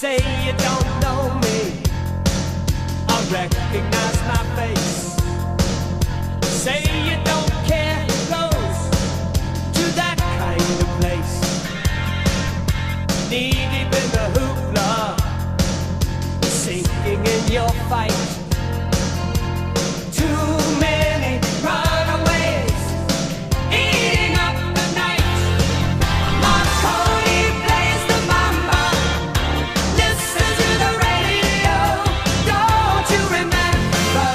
Say you don't know me, I recognize my face. Say you don't care who goes to that kind of place. Knee deep in the hoopla, sinking in your fight. Too many runaways eating up the night. Marconi plays the mamba. Listen to the radio. Don't you remember?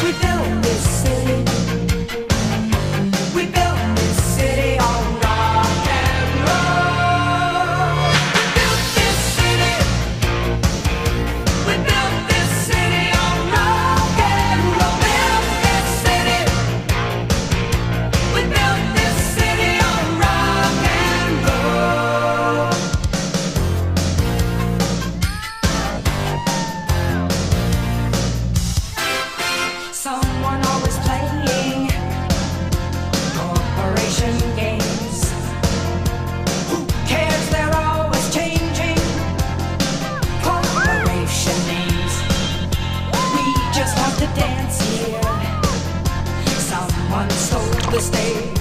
We built this city. We built this city on rock and roll. We built this city. We built this city on rock and roll. Built this city. We built this city on rock and roll. Someone always playing corporation games. Who cares? They're always changing corporation names. We just want to dance here. Someone stole the stage.